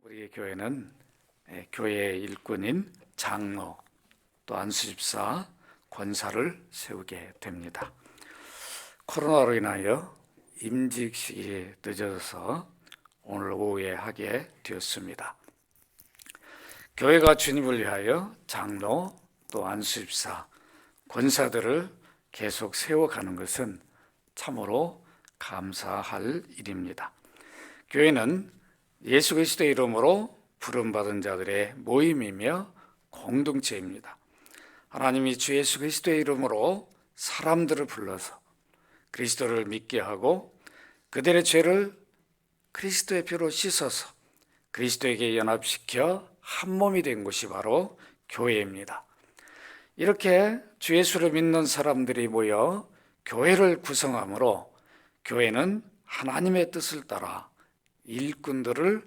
우리 교회는 교회의 일꾼인 장로 또 안수집사, 권사를 세우게 됩니다. 코로나로 인하여 임직식이 늦어져서 오늘 오후에 하게 되었습니다. 교회가 주님을 위하여 장로 또 안수집사, 권사들을 계속 세워가는 것은 참으로 감사할 일입니다. 교회는 예수 그리스도의 이름으로 부름받은 자들의 모임이며 공동체입니다. 하나님이 주 예수 그리스도의 이름으로 사람들을 불러서 그리스도를 믿게 하고 그들의 죄를 그리스도의 피로 씻어서 그리스도에게 연합시켜 한 몸이 된 곳이 바로 교회입니다. 이렇게 주 예수를 믿는 사람들이 모여 교회를 구성하므로 교회는 하나님의 뜻을 따라 일꾼들을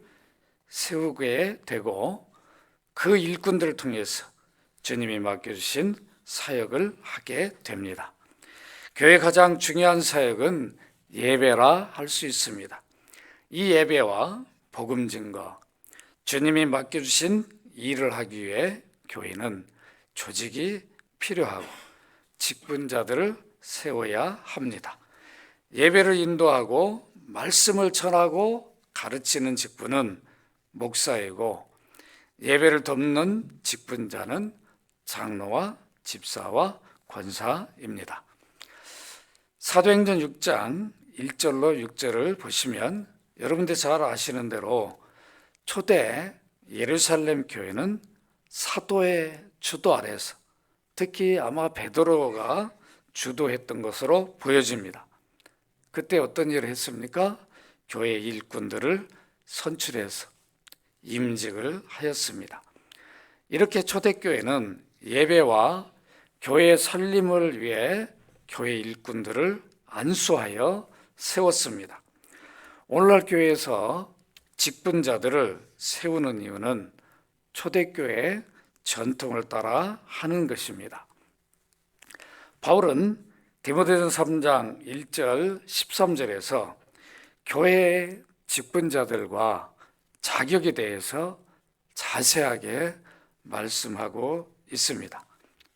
세우게 되고 그 일꾼들을 통해서 주님이 맡겨주신 사역을 하게 됩니다. 교회의 가장 중요한 사역은 예배라 할 수 있습니다. 이 예배와 복음 증거, 주님이 맡겨주신 일을 하기 위해 교회는 조직이 필요하고 직분자들을 세워야 합니다. 예배를 인도하고 말씀을 전하고 가르치는 직분은 목사이고 예배를 돕는 직분자는 장로와 집사와 권사입니다. 사도행전 6장 1절로 6절을 보시면 여러분들 잘 아시는 대로 초대 예루살렘 교회는 사도의 주도 아래서 특히 아마 베드로가 주도했던 것으로 보여집니다. 그때 어떤 일을 했습니까? 교회 일꾼들을 선출해서 임직을 하였습니다. 이렇게 초대교회는 예배와 교회 살림을 위해 교회 일꾼들을 안수하여 세웠습니다. 오늘날 교회에서 직분자들을 세우는 이유는 초대교회의 전통을 따라 하는 것입니다. 바울은 디모데전서 3장 1절 13절에서 교회의 직분자들과 자격에 대해서 자세하게 말씀하고 있습니다.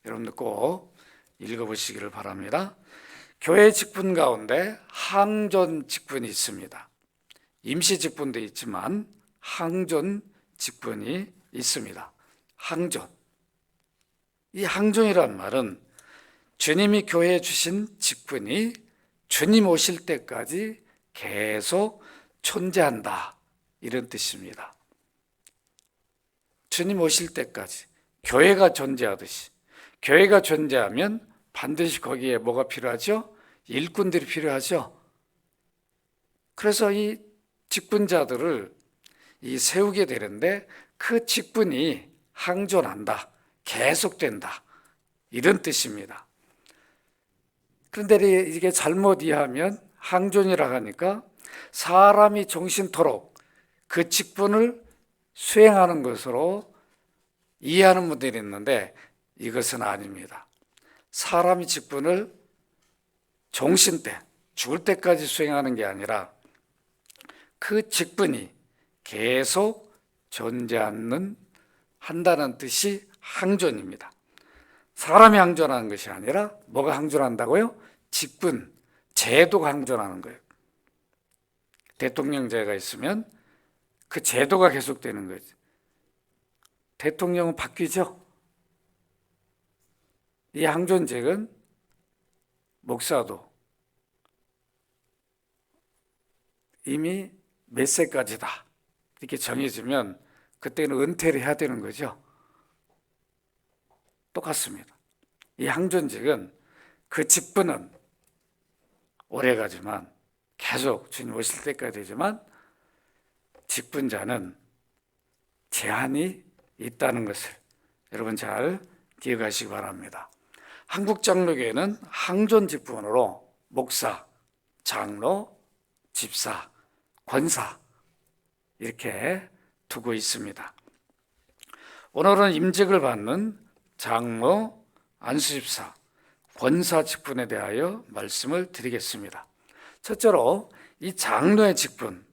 여러분들 꼭 읽어보시기를 바랍니다. 교회 직분 가운데 항존 직분이 있습니다. 임시 직분도 있지만 항존 직분이 있습니다. 항존. 이 항존이란 말은 주님이 교회에 주신 직분이 주님 오실 때까지 계속 존재한다, 이런 뜻입니다. 주님 오실 때까지 교회가 존재하듯이, 교회가 존재하면 반드시 거기에 뭐가 필요하죠? 일꾼들이 필요하죠. 그래서 이 직분자들을 세우게 되는데 그 직분이 항존한다, 계속된다, 이런 뜻입니다. 그런데 이게 잘못 이해하면 항존이라고 하니까 사람이 종신토록 그 직분을 수행하는 것으로 이해하는 분들이 있는데 이것은 아닙니다. 사람이 직분을 종신 때, 죽을 때까지 수행하는 게 아니라 그 직분이 계속 존재하는 한다는 뜻이 항존입니다. 사람이 항존하는 것이 아니라 뭐가 항존한다고요? 직분, 제도가 항존하는 거예요. 대통령제가 있으면 그 제도가 계속되는 거죠. 대통령은 바뀌죠. 이 항존직은 목사도 이미 몇 세까지다 이렇게 정해지면 그때는 은퇴를 해야 되는 거죠. 똑같습니다. 이 항존직은 그 직분은 오래가지만 계속 주님 오실 때까지 되지만 직분자는 제한이 있다는 것을 여러분 잘 기억하시기 바랍니다. 한국장로교회는 항존 직분으로 목사, 장로, 집사, 권사 이렇게 두고 있습니다. 오늘은 임직을 받는 장로, 안수집사, 권사 직분에 대하여 말씀을 드리겠습니다. 첫째로 이 장로의 직분,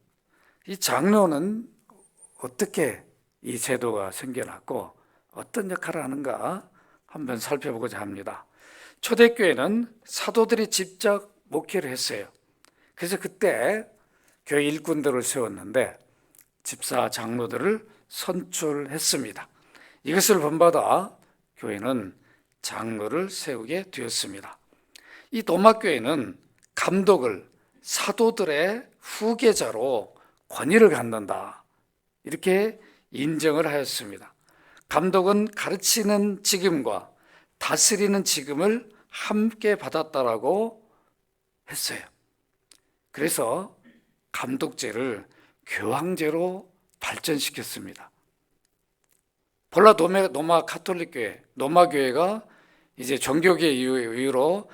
이 장로는 어떻게 이 제도가 생겨났고 어떤 역할을 하는가 한번 살펴보고자 합니다. 초대교회는 사도들이 직접 목회를 했어요. 그래서 그때 교회 일꾼들을 세웠는데 집사 장로들을 선출했습니다. 이것을 본받아 교회는 장로를 세우게 되었습니다. 이 로마교회는 감독을 사도들의 후계자로 권위를 갖는다, 이렇게 인정을 하였습니다. 감독은 가르치는 직임과 다스리는 직임을 함께 받았다라고 했어요. 그래서 감독제를 교황제로 발전시켰습니다. 본래 로마 가톨릭 교회, 로마 교회가 이제 종교계 이후로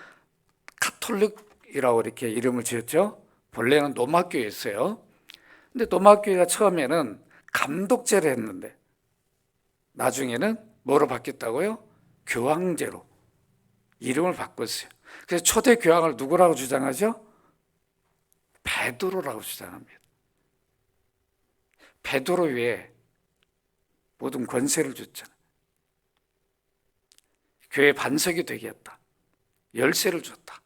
가톨릭이라고 이렇게 이름을 지었죠. 본래는 로마 교회였어요. 근데 로마 교회가 처음에는 감독제를 했는데 나중에는 뭐로 바뀌었다고요? 교황제로 이름을 바꿨어요. 그래서 초대 교황을 누구라고 주장하죠? 베드로라고 주장합니다. 베드로 위에 모든 권세를 줬잖아요. 교회 반석이 되게 했다. 열쇠를 줬다.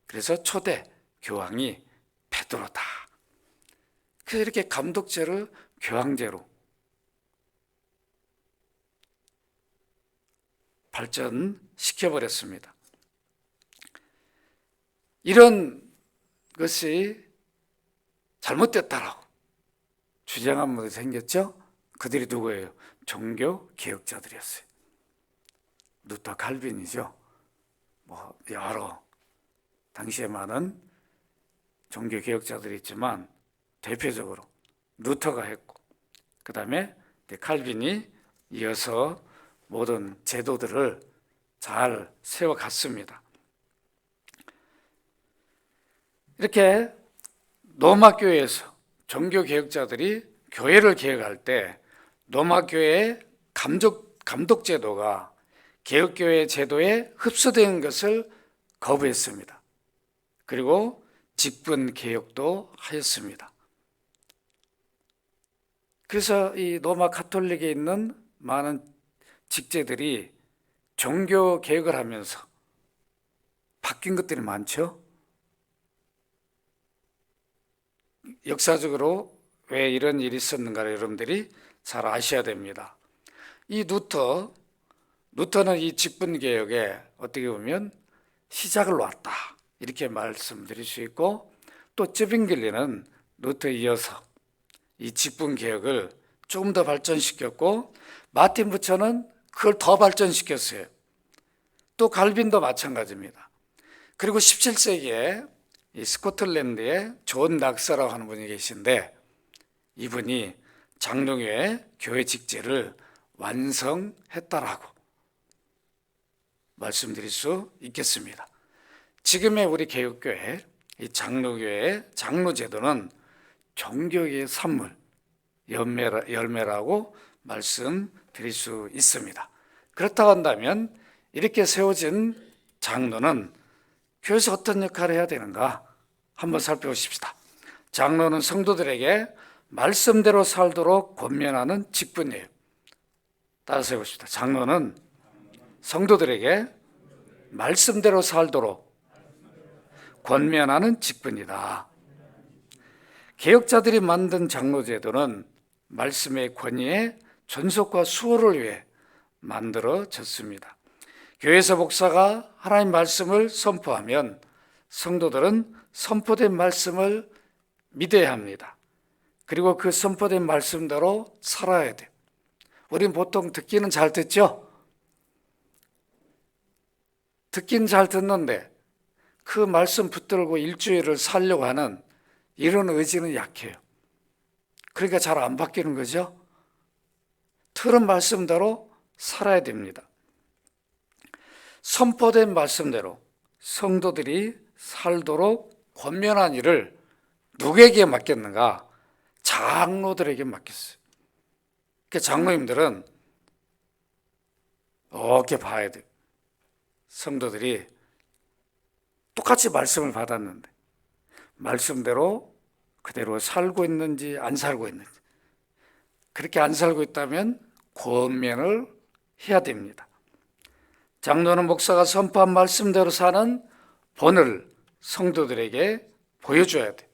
그래서 초대 교황이 베드로다. 그래서 이렇게 감독제를 교황제로 발전시켜버렸습니다. 이런 것이 잘못됐다라고 주장한 분이 생겼죠. 그들이 누구예요? 종교 개혁자들이었어요. 루터, 칼빈이죠. 여러 당시에 많은 종교 개혁자들이 있지만 대표적으로 루터가 했고, 그 다음에 칼빈이 이어서 모든 제도들을 잘 세워갔습니다. 이렇게 로마 교회에서 종교 개혁자들이 교회를 개혁할 때 로마 교회의 감독 제도가 개혁교회 제도에 흡수된 것을 거부했습니다. 그리고 직분 개혁도 하였습니다. 그래서 이 로마 가톨릭에 있는 많은 직제들이 종교 개혁을 하면서 바뀐 것들이 많죠. 역사적으로 왜 이런 일이 있었는가를 여러분들이 잘 아셔야 됩니다. 이 루터는 이 직분개혁에 어떻게 보면 시작을 놨다, 이렇게 말씀드릴 수 있고, 또 쯔빙글리는 루터에 이어서 이 직분개혁을 조금 더 발전시켰고, 마틴 부처는 그걸 더 발전시켰어요. 또 갈빈도 마찬가지입니다. 그리고 17세기에 이 스코틀랜드에 존 낙서라고 하는 분이 계신데, 이분이 장로교회 교회 직제를 완성했다라고 말씀드릴 수 있겠습니다. 지금의 우리 개혁교회, 이 장로교회의 장로제도는 종교의 산물, 열매라고 말씀드릴 수 있습니다. 그렇다고 한다면 이렇게 세워진 장로는 교회에서 어떤 역할을 해야 되는가 한번 살펴보십시다. 장로는 성도들에게 말씀대로 살도록 권면하는 직분이에요. 따라서 해봅시다. 장로는 성도들에게 말씀대로 살도록 권면하는 직분이다. 개혁자들이 만든 장로제도는 말씀의 권위의 존속과 수호를 위해 만들어졌습니다. 교회에서 목사가 하나님 말씀을 선포하면 성도들은 선포된 말씀을 믿어야 합니다. 그리고 그 선포된 말씀대로 살아야 돼요. 우리는 보통 듣기는 잘 듣죠? 듣긴 잘 듣는데 그 말씀 붙들고 일주일을 살려고 하는 이런 의지는 약해요. 그러니까 잘 안 바뀌는 거죠. 들은 말씀대로 살아야 됩니다. 선포된 말씀대로 성도들이 살도록 권면한 일을 누구에게 맡겼는가? 장로들에게 맡겼어요. 그러니까 장로님들은 이렇게 봐야 돼요. 성도들이 똑같이 말씀을 받았는데 말씀대로 그대로 살고 있는지 안 살고 있는지, 그렇게 안 살고 있다면 권면을 해야 됩니다. 장로는 목사가 선포한 말씀대로 사는 본을 성도들에게 보여줘야 돼.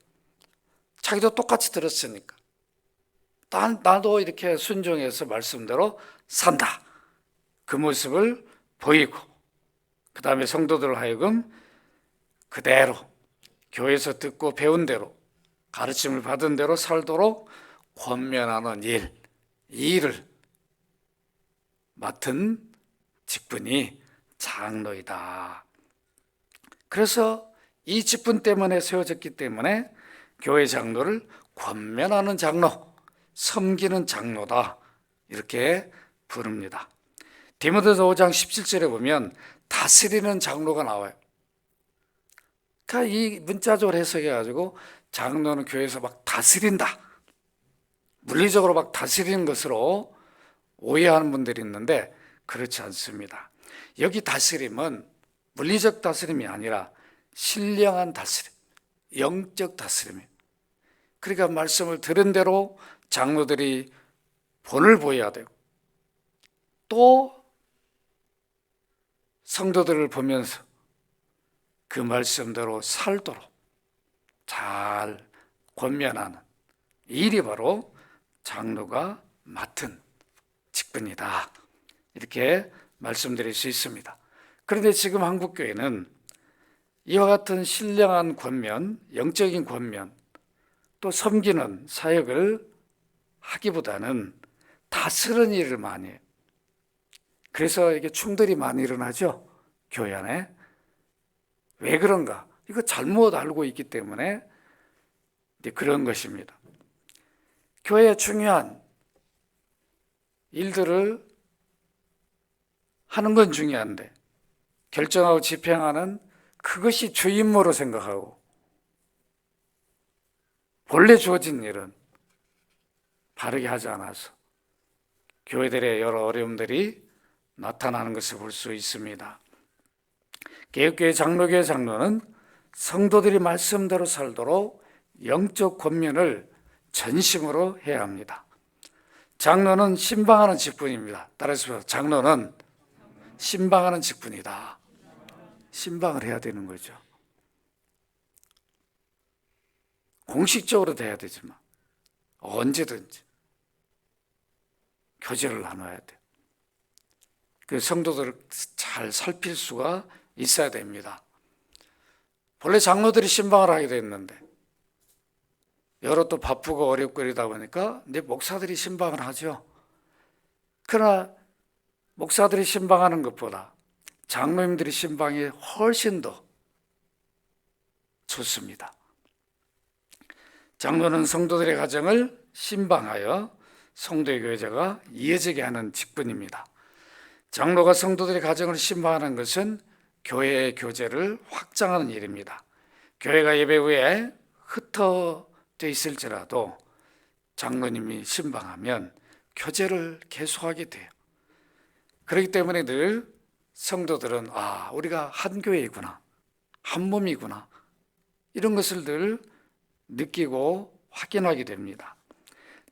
자기도 똑같이 들었으니까. 나도 이렇게 순종해서 말씀대로 산다. 그 모습을 보이고, 그 다음에 성도들 하여금 그대로 교회에서 듣고 배운 대로 가르침을 받은 대로 살도록 권면하는 일, 이 일을 맡은 직분이 장로이다. 그래서 이 직분 때문에 세워졌기 때문에 교회 장로를 권면하는 장로, 섬기는 장로다, 이렇게 부릅니다. 디모데서 5장 17절에 보면 다스리는 장로가 나와요. 그러니까 이 문자적으로 해석해가지고 장로는 교회에서 막 다스린다, 물리적으로 막 다스리는 것으로 오해하는 분들이 있는데 그렇지 않습니다. 여기 다스림은 물리적 다스림이 아니라 신령한 다스림, 영적 다스림이에요. 그러니까 말씀을 들은 대로 장로들이 본을 보여야 돼요. 또 성도들을 보면서 그 말씀대로 살도록 잘 권면하는 일이 바로 장로가 맡은 직분이다, 이렇게 말씀드릴 수 있습니다. 그런데 지금 한국교회는 이와 같은 신령한 권면, 영적인 권면, 또 섬기는 사역을 하기보다는 다스리는 일을 많이 해요. 그래서 이게 충돌이 많이 일어나죠, 교회 안에. 왜 그런가? 이거 잘못 알고 있기 때문에 그런 것입니다. 교회의 중요한 일들을 하는 건 중요한데 결정하고 집행하는 그것이 주 임무로 생각하고 본래 주어진 일은 바르게 하지 않아서 교회들의 여러 어려움들이 나타나는 것을 볼 수 있습니다. 개혁교회 장로교회 장로는 성도들이 말씀대로 살도록 영적 권면을 전심으로 해야 합니다. 장로는 신방하는 직분입니다. 따라서 장로는 신방하는 직분이다. 신방을 해야 되는 거죠. 공식적으로 돼야 되지만 언제든지 교제를 나눠야 돼요. 그 성도들을 잘 살필 수가 있어야 됩니다. 본래 장로들이 신방을 하게 됐는데 여러 또 바쁘고 어렵고 이러다 보니까 이제 목사들이 신방을 하죠. 그러나 목사들이 신방하는 것보다 장로님들이 신방이 훨씬 더 좋습니다. 장로는 성도들의 가정을 신방하여 성도의 교제가 이어지게 하는 직분입니다. 장로가 성도들의 가정을 신방하는 것은 교회의 교제를 확장하는 일입니다. 교회가 예배 후에 흩어져 있을지라도 장로님이 신방하면 교제를 계속하게 돼요. 그렇기 때문에 늘 성도들은 우리가 한 교회이구나, 한 몸이구나, 이런 것을 늘 느끼고 확인하게 됩니다.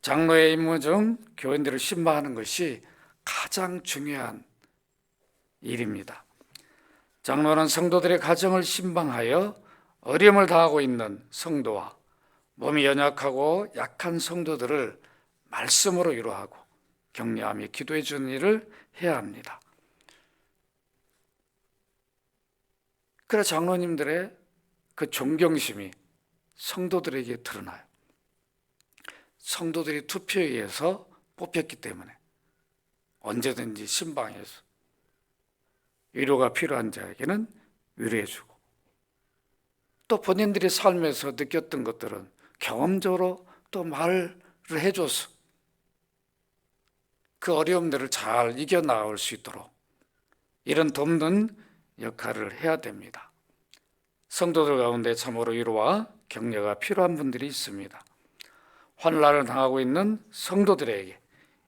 장로의 임무 중 교인들을 신방하는 것이 가장 중요한 일입니다. 장로는 성도들의 가정을 신방하여 어려움을 당하고 있는 성도와 몸이 연약하고 약한 성도들을 말씀으로 위로하고 격려하며 기도해 주는 일을 해야 합니다. 그래서 장로님들의 그 존경심이 성도들에게 드러나요. 성도들이 투표에 의해서 뽑혔기 때문에 언제든지 신방해서 위로가 필요한 자에게는 위로해주고, 또 본인들이 삶에서 느꼈던 것들은 경험적으로 또 말을 해줘서 그 어려움들을 잘 이겨나갈 수 있도록 이런 돕는 역할을 해야 됩니다. 성도들 가운데 참으로 위로와 격려가 필요한 분들이 있습니다. 환난을 당하고 있는 성도들에게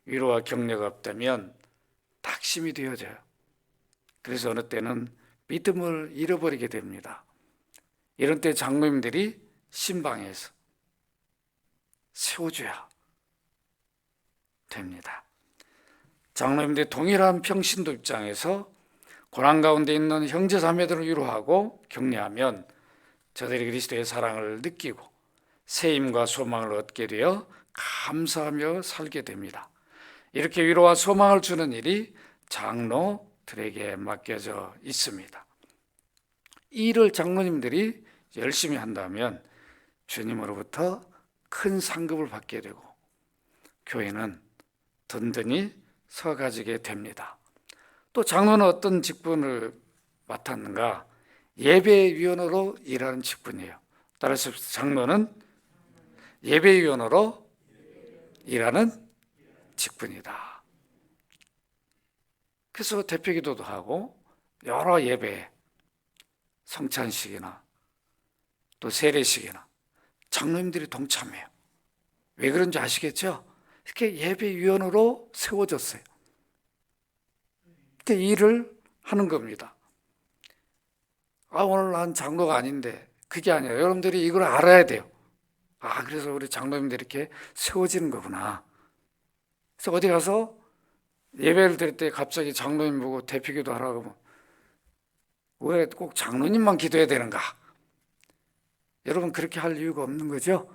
위로와 격려가 없다면 낙심이 되어져요. 그래서 어느 때는 믿음을 잃어버리게 됩니다. 이런 때 장로님들이 신방에서 세워줘야 됩니다. 장로님들이 동일한 평신도 입장에서 고난 가운데 있는 형제 자매들을 위로하고 격려하면 저들이 그리스도의 사랑을 느끼고 새 힘과 소망을 얻게 되어 감사하며 살게 됩니다. 이렇게 위로와 소망을 주는 일이 장로들에게 맡겨져 있습니다. 이 일을 장로님들이 열심히 한다면 주님으로부터 큰 상급을 받게 되고 교회는 든든히 서가지게 됩니다. 또 장로는 어떤 직분을 맡았는가? 예배위원으로 일하는 직분이에요. 따라서 장로는 예배위원으로 일하는 직분이다. 그래서 대표기도도 하고 여러 예배, 성찬식이나 또 세례식이나 장로님들이 동참해요. 왜 그런지 아시겠죠? 이렇게 예배위원으로 세워졌어요. 이렇게 일을 하는 겁니다. 오늘 난 장로가 아닌데, 그게 아니에요. 여러분들이 이걸 알아야 돼요. 그래서 우리 장로님들이 이렇게 세워지는 거구나. 그래서 어디 가서 예배를 드릴 때 갑자기 장로님 보고 대표기도 하라고 하면 왜 꼭 장로님만 기도해야 되는가? 여러분 그렇게 할 이유가 없는 거죠?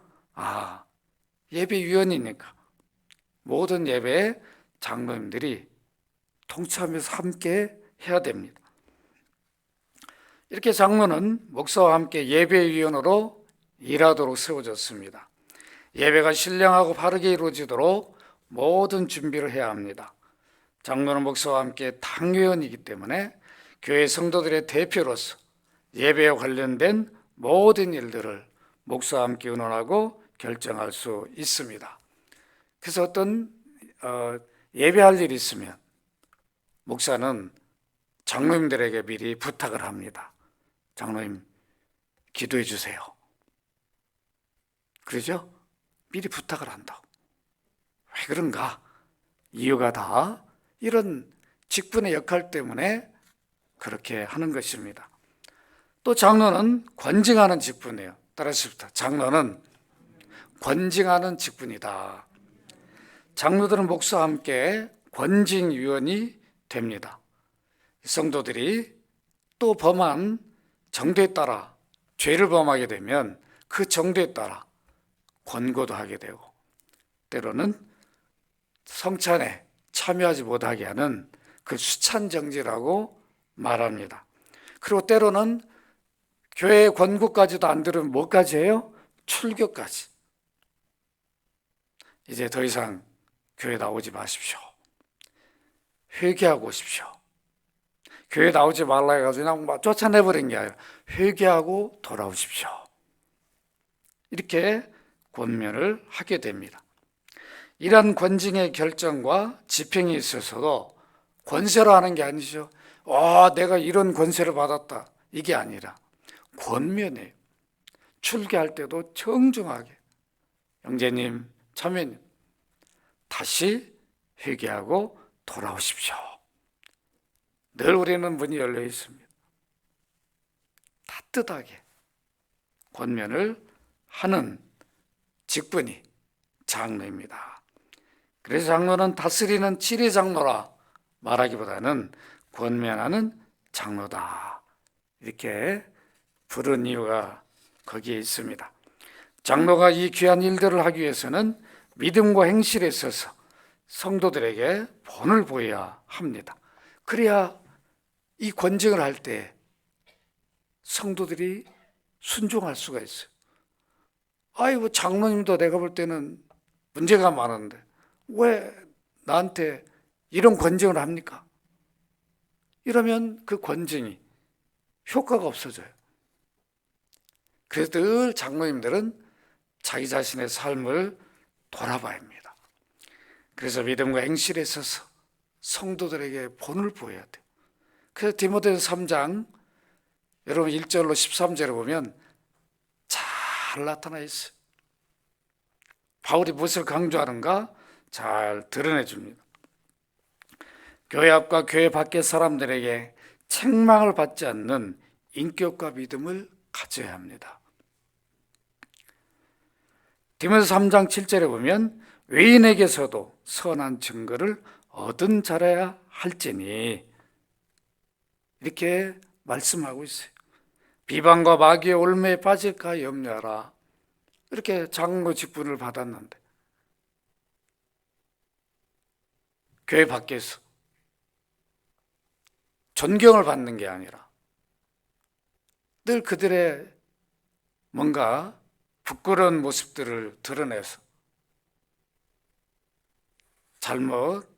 예배위원이니까 모든 예배에 장로님들이 동참해서 함께 해야 됩니다. 이렇게 장로는 목사와 함께 예배위원으로 일하도록 세워졌습니다. 예배가 신령하고 바르게 이루어지도록 모든 준비를 해야 합니다. 장로는 목사와 함께 당회원이기 때문에 교회 성도들의 대표로서 예배에 관련된 모든 일들을 목사와 함께 의논하고 결정할 수 있습니다. 그래서 어떤 예배할 일이 있으면 목사는 장로님들에게 미리 부탁을 합니다. 장로님 기도해 주세요. 그러죠? 미리 부탁을 한다고. 왜 그런가? 이유가 다 이런 직분의 역할 때문에 그렇게 하는 것입니다. 또 장로는 권징하는 직분이에요. 따라하십시다. 장로는 권징하는 직분이다. 장로들은 목사와 함께 권징위원이 됩니다. 성도들이 또 범한 정도에 따라 죄를 범하게 되면 그 정도에 따라 권고도 하게 되고 때로는 성찬에 참여하지 못하게 하는 그 수찬정지라고 말합니다. 그리고 때로는 교회 권고까지도 안 들으면 뭐까지 해요? 출교까지. 이제 더 이상 교회 나오지 마십시오. 회개하고 오십시오. 교회 나오지 말라 해가지고 그냥 막 쫓아내버린 게 아니라 회개하고 돌아오십시오. 이렇게 권면을 하게 됩니다. 이러한 권징의 결정과 집행에 있어서도 권세로 하는 게 아니죠. 내가 이런 권세를 받았다. 이게 아니라 권면이에요. 출교할 때도 정중하게 형제님, 자매님 다시 회개하고 돌아오십시오. 늘 우리는 문이 열려 있습니다. 따뜻하게 권면을 하는 직분이 장로입니다. 그래서 장로는 다스리는 지례장로라 말하기보다는 권면하는 장로다. 이렇게 부른 이유가 거기에 있습니다. 장로가 이 귀한 일들을 하기 위해서는 믿음과 행실에 있어서 성도들에게 본을 보여야 합니다. 그래야 이 권징을 할 때 성도들이 순종할 수가 있어요. 장로님도 내가 볼 때는 문제가 많은데 왜 나한테 이런 권징을 합니까? 이러면 그 권징이 효과가 없어져요. 그래서 늘 장로님들은 자기 자신의 삶을 돌아봐야 합니다. 그래서 믿음과 행실에 있어서 성도들에게 본을 보여야 돼요. 그래서 디모데후서 3장 여러분 1절로 13절에 보면 잘 나타나 있어요. 바울이 무엇을 강조하는가 잘 드러내 줍니다. 교회 앞과 교회 밖의 사람들에게 책망을 받지 않는 인격과 믿음을 가져야 합니다. 디모데후서 3장 7절에 보면 외인에게서도 선한 증거를 얻은 자라야 할지니, 이렇게 말씀하고 있어요. 비방과 마귀의 올매에 빠질까 염려하라. 이렇게 장로 직분을 받았는데 교회 밖에서 존경을 받는 게 아니라 늘 그들의 뭔가 부끄러운 모습들을 드러내서 잘못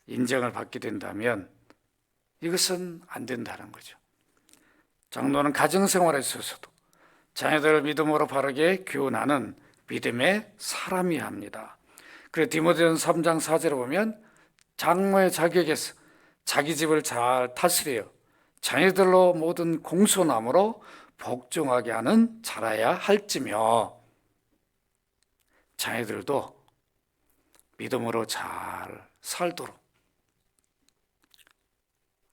인정을 받게 된다면 이것은 안 된다는 거죠. 장로는 가정생활에 있어서도 자녀들을 믿음으로 바르게 교훈하는 믿음의 사람이어야 합니다. 그래서 디모데전서 3장 4절에 보면 장로의 자격에서 자기 집을 잘 다스려 자녀들로 모든 공손함으로 복종하게 하는 자라야 할지며, 자녀들도 믿음으로 잘 살도록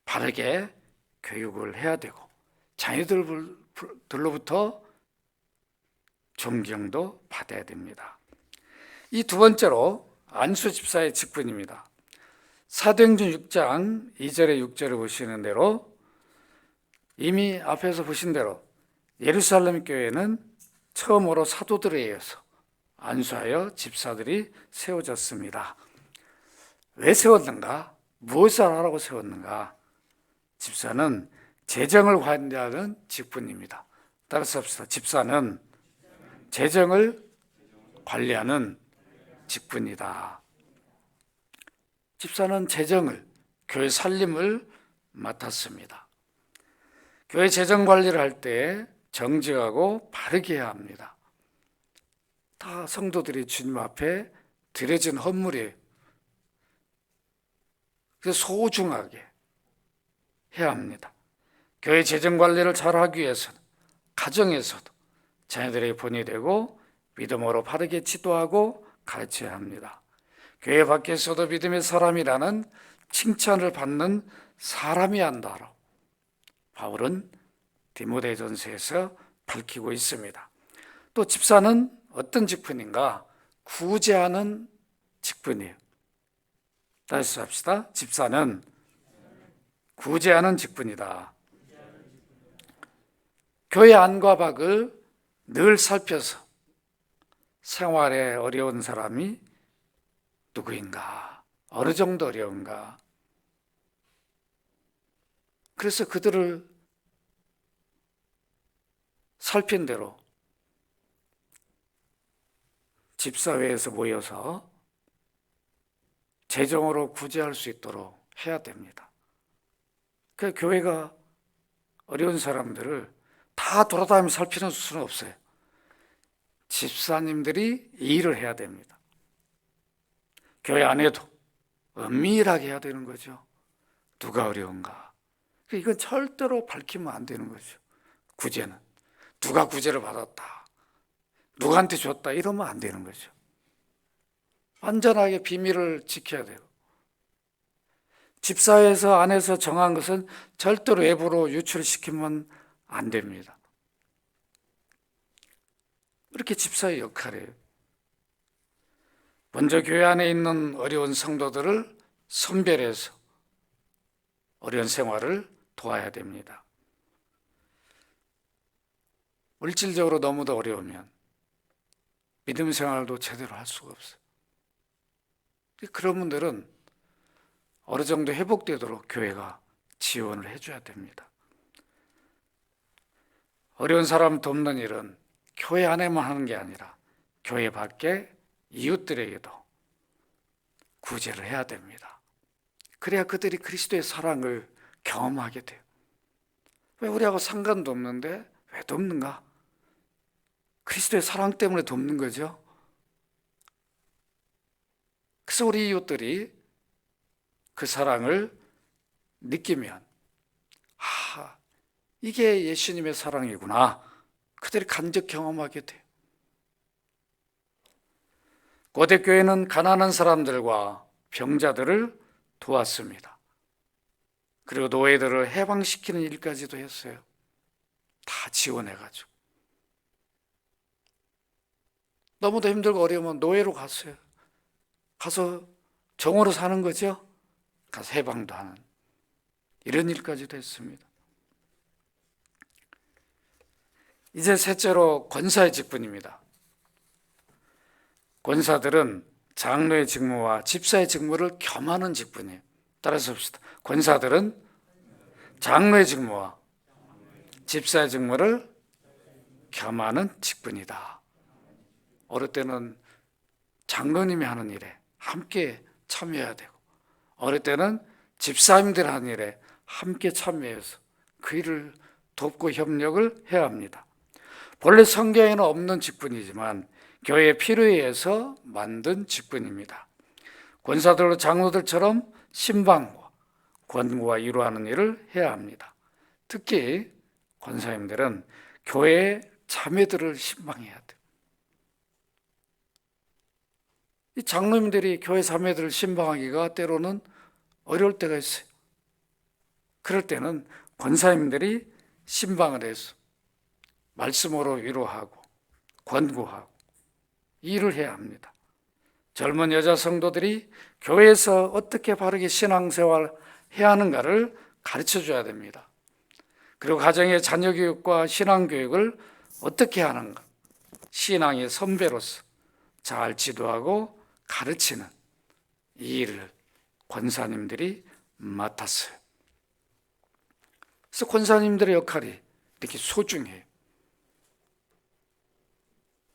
바르게 교육을 해야 되고 자녀들로부터 존경도 받아야 됩니다. 이 두 번째로 안수 집사의 직분입니다. 사도행전 6장 2절에 6절을 보시는 대로 이미 앞에서 보신 대로 예루살렘 교회는 처음으로 사도들에 의해서 안수하여 집사들이 세워졌습니다. 왜 세웠는가? 무엇을 하라고 세웠는가? 집사는 재정을 관리하는 직분입니다. 따라서 합시다. 집사는 재정을 관리하는 직분이다. 집사는 재정을, 교회 살림을 맡았습니다. 교회 재정 관리를 할 때 정직하고 바르게 해야 합니다. 다 성도들이 주님 앞에 드려진 헌물이에요. 그래서 소중하게 해야 합니다. 교회 재정 관리를 잘하기 위해서는 가정에서도 자녀들의 본이 되고 믿음으로 바르게 지도하고 가르쳐야 합니다. 교회 밖에서도 믿음의 사람이라는 칭찬을 받는 사람이 한다로 바울은 디모데전서에서 밝히고 있습니다. 또 집사는 어떤 직분인가? 구제하는 직분이에요. 다시 합시다. 집사는 구제하는 직분이다. 교회 안과 밖을 늘 살펴서 생활에 어려운 사람이 누구인가? 어느 정도 어려운가? 그래서 그들을 살핀 대로 집사회에서 모여서 재정으로 구제할 수 있도록 해야 됩니다. 그 교회가 어려운 사람들을 다 돌아다니며 살피는 수는 없어요. 집사님들이 이 일을 해야 됩니다. 교회 안에도 은밀하게 해야 되는 거죠. 누가 어려운가? 이건 절대로 밝히면 안 되는 거죠. 구제는 누가 구제를 받았다, 누구한테 줬다 이러면 안 되는 거죠. 완전하게 비밀을 지켜야 돼요. 집사회에서 안에서 정한 것은 절대로 외부로 유출시키면 안 됩니다. 이렇게 집사의 역할이에요. 먼저 교회 안에 있는 어려운 성도들을 선별해서 어려운 생활을 도와야 됩니다. 물질적으로 너무도 어려우면 믿음 생활도 제대로 할 수가 없어요. 그런 분들은 어느 정도 회복되도록 교회가 지원을 해줘야 됩니다. 어려운 사람 돕는 일은 교회 안에만 하는 게 아니라 교회 밖에 이웃들에게도 구제를 해야 됩니다. 그래야 그들이 그리스도의 사랑을 경험하게 돼요. 왜 우리하고 상관도 없는데 왜 돕는가? 그리스도의 사랑 때문에 돕는 거죠. 그래서 우리 이웃들이 그 사랑을 느끼면 이게 예수님의 사랑이구나. 그들이 간접 경험하게 돼요. 고대교회는 가난한 사람들과 병자들을 도왔습니다. 그리고 노예들을 해방시키는 일까지도 했어요. 다 지원해가지고. 너무도 힘들고 어려우면 노예로 갔어요. 가서 종으로 사는 거죠. 가서 해방도 하는 이런 일까지도 했습니다. 이제 셋째로 권사의 직분입니다. 권사들은 장로의 직무와 집사의 직무를 겸하는 직분이에요. 따라서 봅시다. 권사들은 장로의 직무와 집사의 직무를 겸하는 직분이다. 어느 때는 장로님이 하는 일에 함께 참여해야 되고, 어느 때는 집사님들 하는 일에 함께 참여해서 그 일을 돕고 협력을 해야 합니다. 본래 성경에는 없는 직분이지만 교회의 필요에 의해서 만든 직분입니다. 권사들로 장로들처럼 신방과 권고와 이루하는 일을 해야 합니다. 특히 권사님들은 교회의 자매들을 신방해야 돼요. 이 장로님들이 교회 자매들을 신방하기가 때로는 어려울 때가 있어요. 그럴 때는 권사님들이 신방을 해서 말씀으로 위로하고 권고하고 이 일을 해야 합니다. 젊은 여자 성도들이 교회에서 어떻게 바르게 신앙생활 해야 하는가를 가르쳐 줘야 됩니다. 그리고 가정의 자녀교육과 신앙교육을 어떻게 하는가, 신앙의 선배로서 잘 지도하고 가르치는 이 일을 권사님들이 맡았어요. 그래서 권사님들의 역할이 이렇게 소중해요.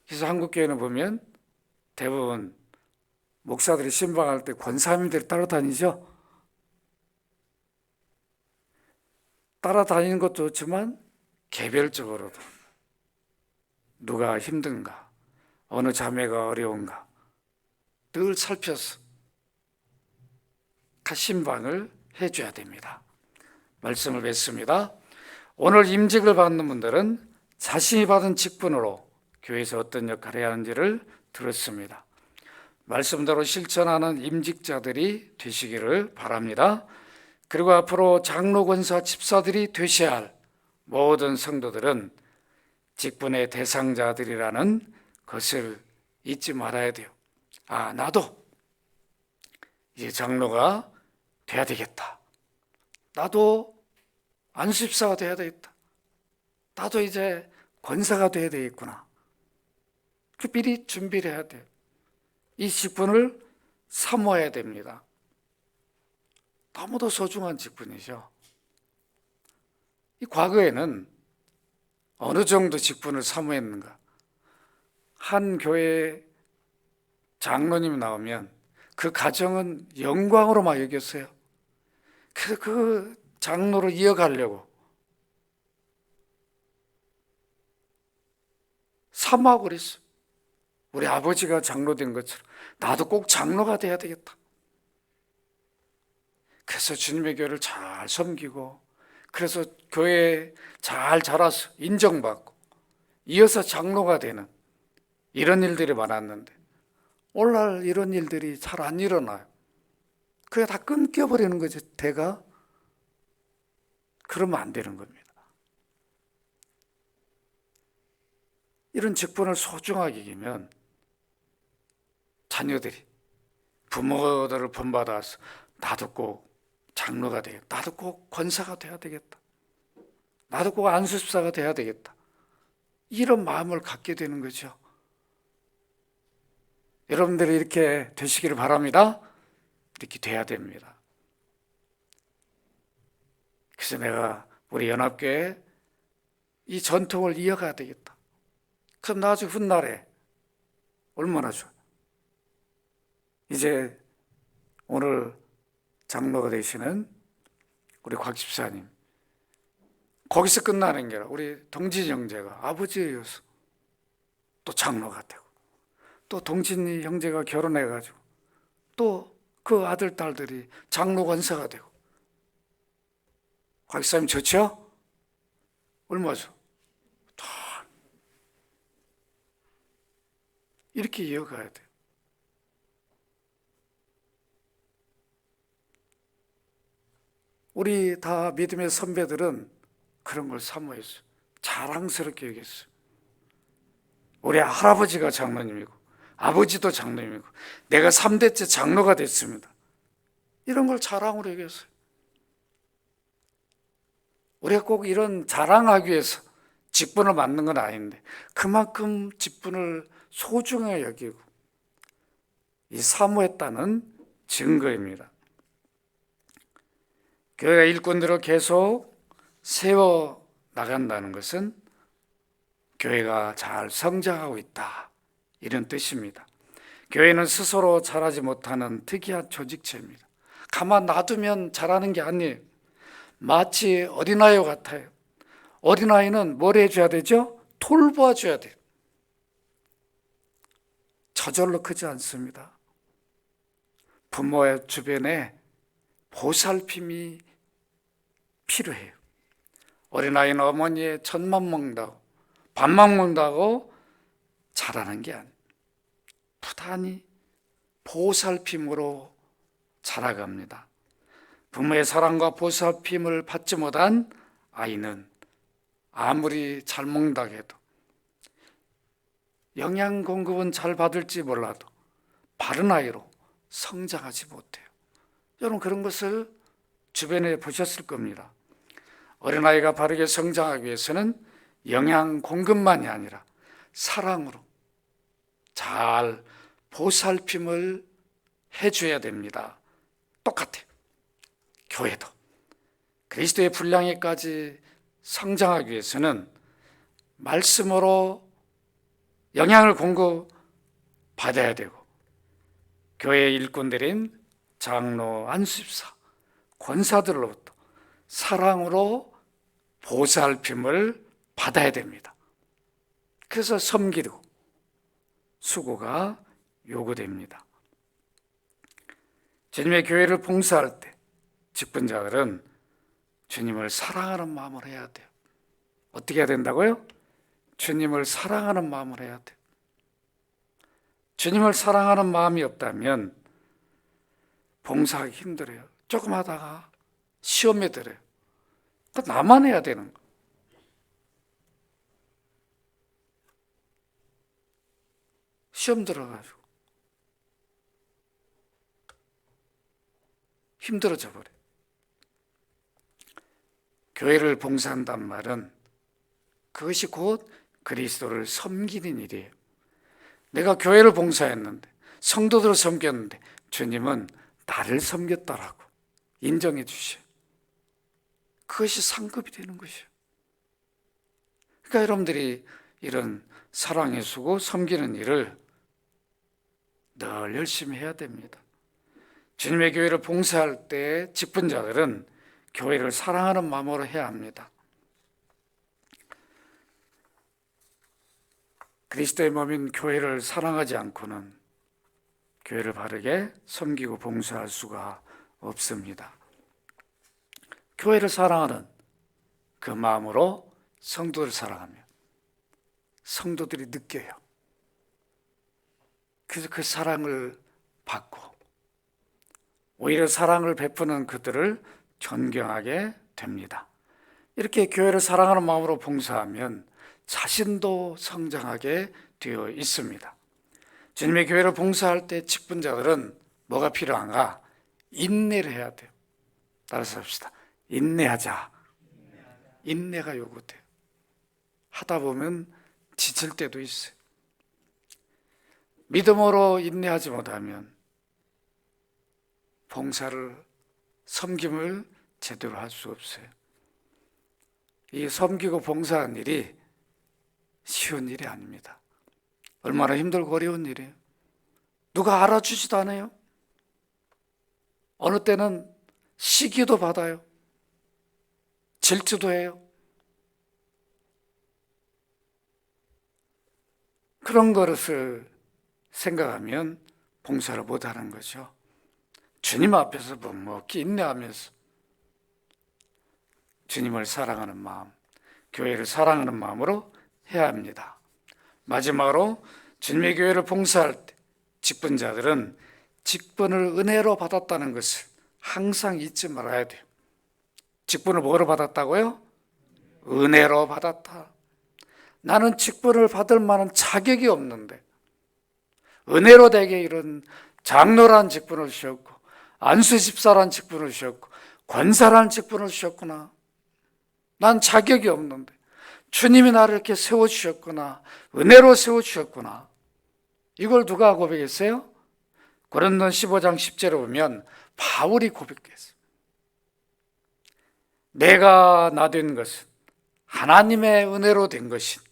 그래서 한국교회는 보면 대부분 목사들이 신방할 때 권사님들이 따라다니죠. 따라다니는 것도 좋지만 개별적으로도 누가 힘든가, 어느 자매가 어려운가 늘 살펴서 신방을 해줘야 됩니다. 말씀을 뵙습니다. 오늘 임직을 받는 분들은 자신이 받은 직분으로 교회에서 어떤 역할을 해야 하는지를 들었습니다. 말씀대로 실천하는 임직자들이 되시기를 바랍니다. 그리고 앞으로 장로, 권사, 집사들이 되셔야 할 모든 성도들은 직분의 대상자들이라는 것을 잊지 말아야 돼요. 나도 이제 장로가 돼야 되겠다. 나도 안수집사가 돼야 되겠다. 나도 이제 권사가 돼야 되겠구나. 그 미리 준비를 해야 돼요. 이 직분을 사모해야 됩니다. 너무도 소중한 직분이죠. 이 과거에는 어느 정도 직분을 사모했는가? 한 교회 장로님이 나오면 그 가정은 영광으로 막 여겼어요. 그래서 그 장로를 이어가려고 사모하고 그랬어요. 우리 아버지가 장로 된 것처럼 나도 꼭 장로가 돼야 되겠다. 그래서 주님의 교회를 잘 섬기고, 그래서 교회에 잘 자라서 인정받고 이어서 장로가 되는 이런 일들이 많았는데 오늘날 이런 일들이 잘 안 일어나요. 그게 다 끊겨버리는 거죠. 대가 그러면 안 되는 겁니다. 이런 직분을 소중하게 여기면 자녀들이 부모들을 본받아서 나도 꼭 장로가 되겠다. 나도 꼭 권사가 돼야 되겠다. 나도 꼭 안수집사가 돼야 되겠다. 이런 마음을 갖게 되는 거죠. 여러분들이 이렇게 되시기를 바랍니다. 이렇게 돼야 됩니다. 그래서 내가 우리 연합교회 이 전통을 이어가야 되겠다. 그럼 나중에 훗날에 얼마나 좋아요. 이제 오늘 장로가 되시는 우리 곽 집사님, 거기서 끝나는 게 아니라 우리 동진 형제가 아버지에 이어서 또 장로가 되고, 또 동진이 형제가 결혼해가지고 또 그 아들, 딸들이 장로, 권사가 되고. 곽 집사님 좋죠? 얼마죠? 다 이렇게 이어가야 돼요. 우리 다 믿음의 선배들은 그런 걸 사모했어요. 자랑스럽게 여겼어요. 우리 할아버지가 장로님이고 아버지도 장로님이고 내가 3대째 장로가 됐습니다. 이런 걸 자랑으로 여겼어요. 우리가 꼭 이런 자랑하기 위해서 직분을 맡는 건 아닌데 그만큼 직분을 소중하게 여기고 이 사모했다는 증거입니다. 교회가 일꾼들을 계속 세워 나간다는 것은 교회가 잘 성장하고 있다, 이런 뜻입니다. 교회는 스스로 잘하지 못하는 특이한 조직체입니다. 가만 놔두면 잘하는 게 아니에요. 마치 어린아이와 같아요. 어린아이는 뭘 해줘야 되죠? 돌보아줘야 돼요. 저절로 크지 않습니다. 부모의 주변에 보살핌이 필요해요. 어린아이는 어머니의 젖만 먹는다고, 밥만 먹는다고 자라는 게 아니에요. 부단히 보살핌으로 자라갑니다. 부모의 사랑과 보살핌을 받지 못한 아이는 아무리 잘 먹는다고 해도, 영양 공급은 잘 받을지 몰라도 바른 아이로 성장하지 못해요. 여러분, 그런 것을 주변에 보셨을 겁니다. 어린아이가 바르게 성장하기 위해서는 영양 공급만이 아니라 사랑으로 잘 보살핌을 해줘야 됩니다. 똑같아요. 교회도 그리스도의 분량에까지 성장하기 위해서는 말씀으로 영양을 공급받아야 되고, 교회의 일꾼들인 장로, 안수집사, 권사들로부터 사랑으로 보살핌을 받아야 됩니다. 그래서 섬기고 수고가 요구됩니다. 주님의 교회를 봉사할 때 직분자들은 주님을 사랑하는 마음을 해야 돼요. 어떻게 해야 된다고요? 주님을 사랑하는 마음을 해야 돼요. 주님을 사랑하는 마음이 없다면 봉사하기 힘들어요. 조금 하다가 시험에 들어요. 나만 해야 되는 거. 시험 들어가지고 힘들어져 버려요. 교회를 봉사한단 말은 그것이 곧 그리스도를 섬기는 일이에요. 내가 교회를 봉사했는데, 성도들을 섬겼는데 주님은 나를 섬겼다라고 인정해 주셔요. 그것이 상급이 되는 것이에요. 그러니까 여러분들이 이런 사랑의 수고, 섬기는 일을 늘 열심히 해야 됩니다. 주님의 교회를 봉사할 때 직분자들은 교회를 사랑하는 마음으로 해야 합니다. 그리스도의 몸인 교회를 사랑하지 않고는 교회를 바르게 섬기고 봉사할 수가 없습니다. 교회를 사랑하는 그 마음으로 성도를 사랑하면 성도들이 느껴요. 그래서 그 사랑을 받고 오히려 사랑을 베푸는 그들을 존경하게 됩니다. 이렇게 교회를 사랑하는 마음으로 봉사하면 자신도 성장하게 되어 있습니다. 주님의 교회를 봉사할 때 직분자들은 뭐가 필요한가? 인내를 해야 돼요. 따라서 합시다. 인내하자. 인내가 요구돼요. 하다 보면 지칠 때도 있어요. 믿음으로 인내하지 못하면 봉사를, 섬김을 제대로 할 수 없어요. 이 섬기고 봉사하는 일이 쉬운 일이 아닙니다. 얼마나 힘들고 어려운 일이에요. 누가 알아주지도 않아요. 어느 때는 시기도 받아요. 질투도 해요. 그런 것을 생각하면 봉사를 못하는 거죠. 주님 앞에서 묵묵히 인내하면서 주님을 사랑하는 마음, 교회를 사랑하는 마음으로 해야 합니다. 마지막으로 주님의 교회를 봉사할 때 직분자들은 직분을 은혜로 받았다는 것을 항상 잊지 말아야 돼요. 직분을 뭐로 받았다고요? 은혜로 받았다. 나는 직분을 받을 만한 자격이 없는데 은혜로 내게 이런 장로란 직분을 주셨고 안수집사란 직분을 주셨고 권사라는 직분을 주셨구나. 난 자격이 없는데 주님이 나를 이렇게 세워주셨구나. 은혜로 세워주셨구나. 이걸 누가 고백했어요? 고린도서 15장 10절에 보면 바울이 고백했어요. 내가 나 된 것은 하나님의 은혜로 된 것이니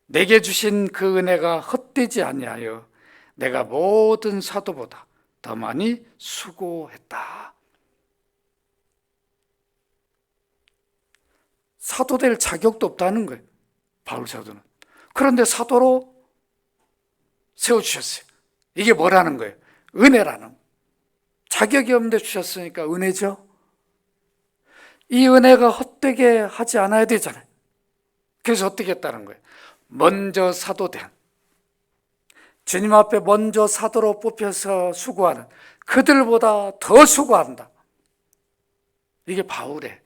내게 주신 그 은혜가 헛되지 아니하여 내가 모든 사도보다 더 많이 수고했다. 사도 될 자격도 없다는 거예요, 바울 사도는. 그런데 사도로 세워주셨어요. 이게 뭐라는 거예요? 은혜라는. 자격이 없는데 주셨으니까 은혜죠. 이 은혜가 헛되게 하지 않아야 되잖아요. 그래서 어떻게 했다는 거예요? 먼저 사도된, 주님 앞에 먼저 사도로 뽑혀서 수고하는 그들보다 더 수고한다. 이게 바울의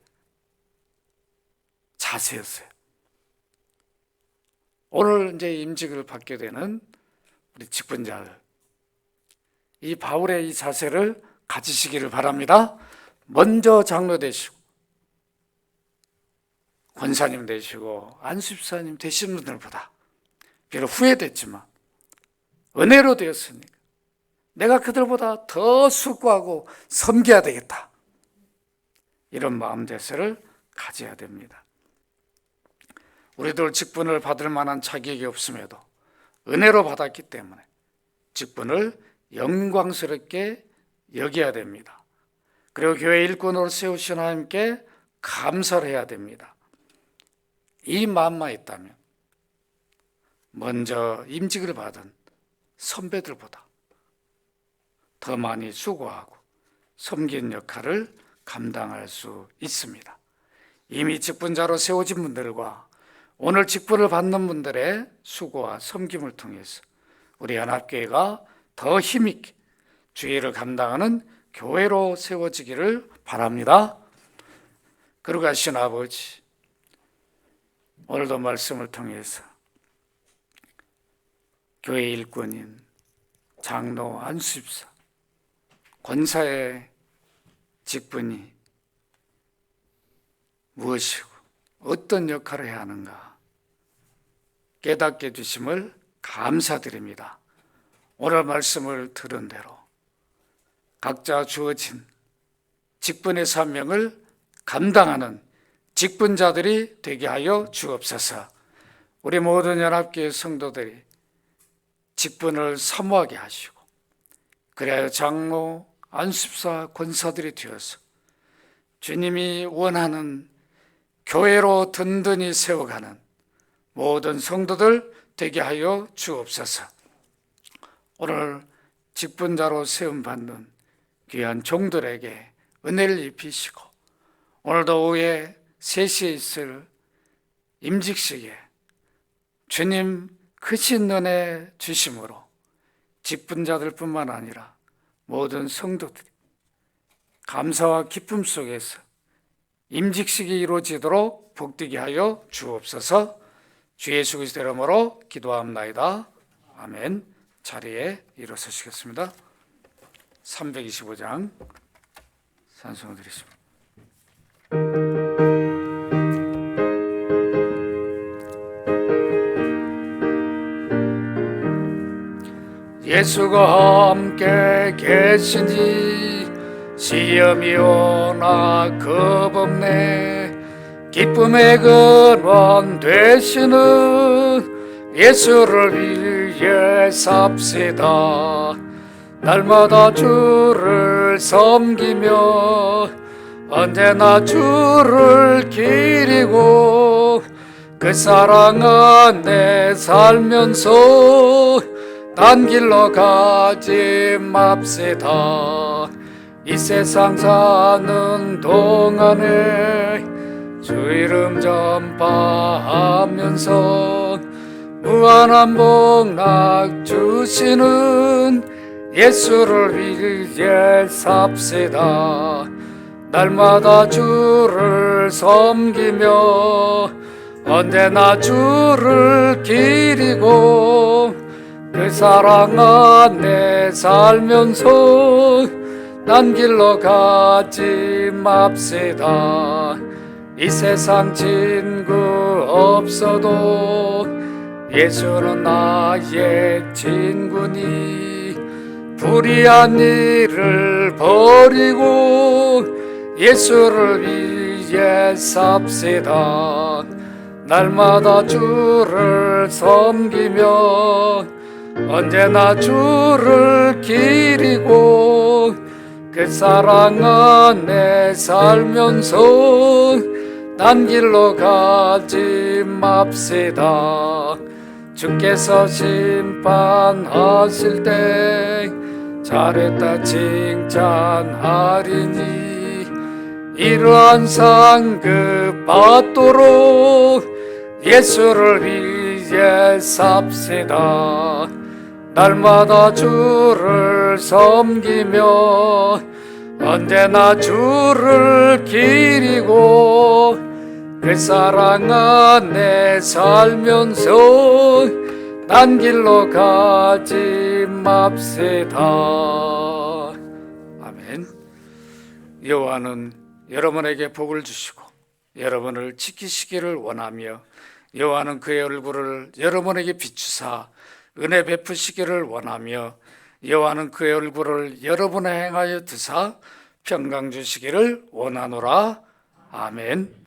자세였어요. 오늘 이제 임직을 받게 되는 우리 직분자들, 이 바울의 이 자세를 가지시기를 바랍니다. 먼저 장로 되시고 권사님 되시고 안수집사님 되신 분들보다 비록 후회됐지만 은혜로 되었으니까 내가 그들보다 더 수고하고 섬겨야 되겠다. 이런 마음 자세를 가져야 됩니다. 우리들 직분을 받을 만한 자격이 없음에도 은혜로 받았기 때문에 직분을 영광스럽게 여겨야 됩니다. 그리고 교회 일꾼으로 세우신 하나님께 감사를 해야 됩니다. 이 마음만 있다면 먼저 임직을 받은 선배들보다 더 많이 수고하고 섬긴 역할을 감당할 수 있습니다. 이미 직분자로 세워진 분들과 오늘 직분을 받는 분들의 수고와 섬김을 통해서 우리 연합교회가 더 힘있게 주의를 감당하는 교회로 세워지기를 바랍니다. 거룩하신 아버지, 오늘도 말씀을 통해서 교회 일꾼인 장로, 안수집사, 권사의 직분이 무엇이고 어떤 역할을 해야 하는가 깨닫게 해주심을 감사드립니다. 오늘 말씀을 들은 대로 각자 주어진 직분의 사명을 감당하는 직분자들이 되게 하여 주옵소서. 우리 모든 연합교회 성도들이 직분을 사모하게 하시고 그래야 장로, 안수집사, 권사들이 되어서 주님이 원하는 교회로 든든히 세워가는 모든 성도들 되게 하여 주옵소서. 오늘 직분자로 세움받는 귀한 종들에게 은혜를 입히시고 오늘도 오후에 3시에 있을 임직식에 주님 크신 은혜 주심으로 직분자들 뿐만 아니라 모든 성도들이 감사와 기쁨 속에서 임직식이 이루어지도록 복되게 하여 주옵소서. 주 예수 그리스도 이름으로 기도합나이다. 아멘. 자리에 일어서시겠습니다. 325장 찬송을 드리십니다. 예수가 함께 계시니 시험이 오나 겁없네. 기쁨의 근원 되시는 예수를 위해 삽시다. 날마다 주를 섬기며 언제나 주를 기리고 그 사랑 안에 살면서 딴 길로 가지 맙시다. 이 세상 사는 동안에 주 이름 전파하면서 무한한 복락 주시는 예수를 위해 삽시다. 날마다 주를 섬기며 언제나 주를 기리고 그 사랑 안에 살면서 난 길로 가지 맙시다. 이 세상 친구 없어도 예수는 나의 친구니, 불의한 일을 버리고 예수를 위해 삽시다. 날마다 주를 섬기며 언제나 주를 기리고 그 사랑 안에 살면서 딴 길로 가지 맙시다. 주께서 심판하실 때 잘했다 칭찬하리니, 이러한 상급 받도록 예수를 위해 삽시다. 날마다 주를 섬기며 언제나 주를 기리고 그 사랑 안에 살면서 딴 길로 가지 맙시다. 아멘. 여호와는 여러분에게 복을 주시고 여러분을 지키시기를 원하며, 여호와는 그의 얼굴을 여러분에게 비추사 은혜 베푸시기를 원하며, 여호와는 그의 얼굴을 여러분에 행하여 드사 평강 주시기를 원하노라. 아멘.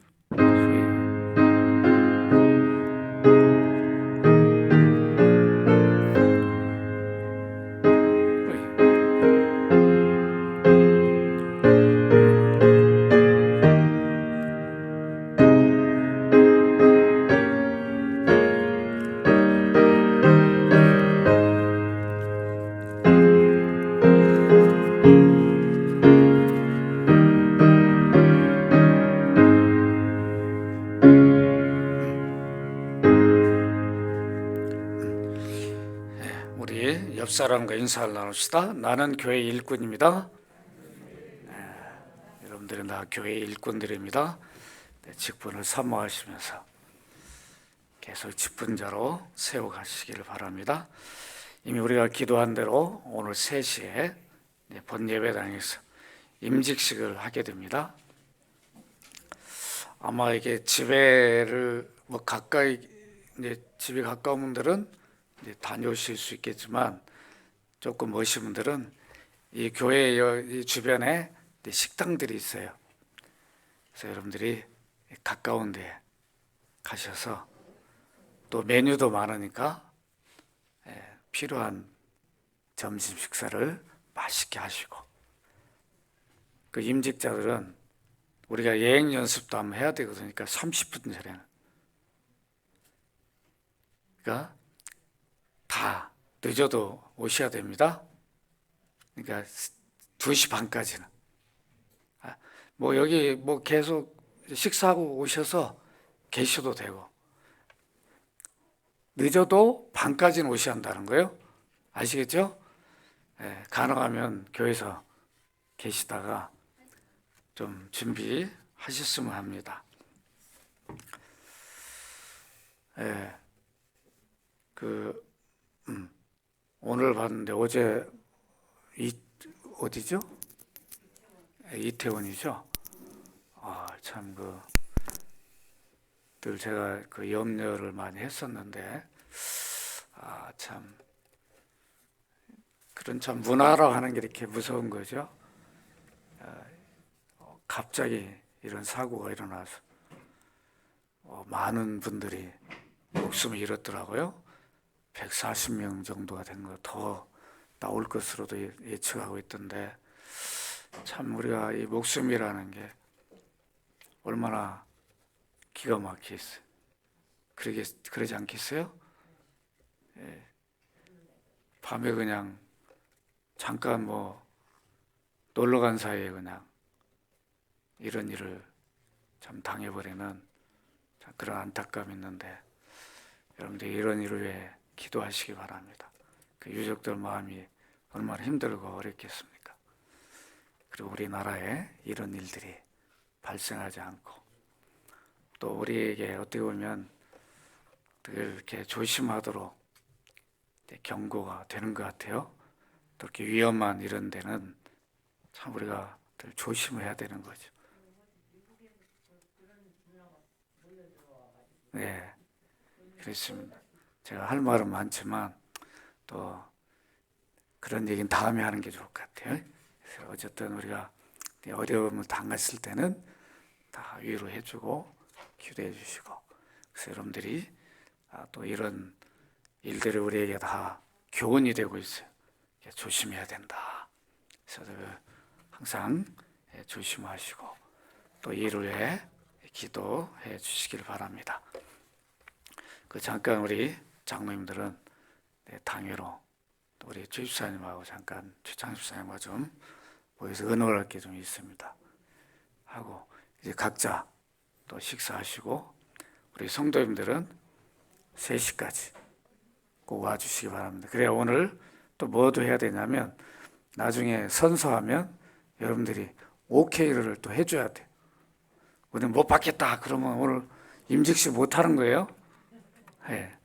우리 옆 사람과 인사를 나눕시다. 나는 교회 일꾼입니다. 여러분들은 다 교회 일꾼들입니다. 직분을 사모하시면서 계속 직분자로 세워가시기를 바랍니다. 이미 우리가 기도한 대로 오늘 3시에 본 예배당에서 임직식을 하게 됩니다. 아마 이게 집에를 가까이, 이제 집이 가까운 분들은 이제 다녀오실 수 있겠지만, 조금 먼신 분들은 이 교회 이 주변에 식당들이 있어요. 그래서 여러분들이 가까운 데 가셔서, 또 메뉴도 많으니까 필요한 점심 식사를 맛있게 하시고, 그 임직자들은 우리가 예행 연습도 한번 해야 되거든요. 그러니까 30분 전에는, 그러니까 다 늦어도 오셔야 됩니다. 그러니까 2시 반까지는. 여기 계속 식사하고 오셔서 계셔도 되고, 늦어도 반까지는 오셔야 한다는 거예요. 아시겠죠? 가능하면 교회에서 계시다가 좀 준비하셨으면 합니다. 오늘 봤는데 어제 어디죠? 이태원이죠. 참 늘 제가 염려를 많이 했었는데, 참 그런 참 문화라고 하는 게 이렇게 무서운 거죠. 갑자기 이런 사고가 일어나서 많은 분들이 목숨을 잃었더라고요. 140명 정도가 된 거, 더 나올 것으로도 예측하고 있던데, 참 우리가 이 목숨이라는 게 얼마나 기가 막히겠어요. 그러지 않겠어요? 밤에 그냥 잠깐 놀러 간 사이에 그냥 이런 일을 참 당해버리는 그런 안타까움이 있는데, 여러분들 이런 일을 위해 기도하시기 바랍니다. 그 유족들 마음이 얼마나 힘들고 어렵겠습니까? 그리고 우리나라에 이런 일들이 발생하지 않고, 또 우리에게 어떻게 보면 이렇게 조심하도록 경고가 되는 것 같아요. 또 이렇게 위험한 이런 데는 참 우리가 늘 조심해야 되는 거죠. 네, 그렇습니다. 제가 할 말은 많지만 또 그런 얘기는 다음에 하는 게 좋을 것 같아요. 그래서 어쨌든 우리가 어려움을 당했을 때는 다 위로해주고 기도해 주시고, 그래서 여러분들이 또 이런 일들이 우리에게 다 교훈이 되고 있어요. 조심해야 된다. 그래서 항상 조심하시고 또 일을 위해 기도해 주시길 바랍니다. 잠깐 우리 장로님들은 당회로 또 우리 주집사님하고 잠깐 최창집사님과 좀 모여서 의논할 게 좀 있습니다. 하고 이제 각자 또 식사하시고 우리 성도님들은 3시까지 꼭 와주시기 바랍니다. 그래야 오늘 또 뭐도 해야 되냐면 나중에 선서하면 여러분들이 오케이를 또 해줘야 돼요. 우리는 못 받겠다 그러면 오늘 임직식 못 하는 거예요. 네.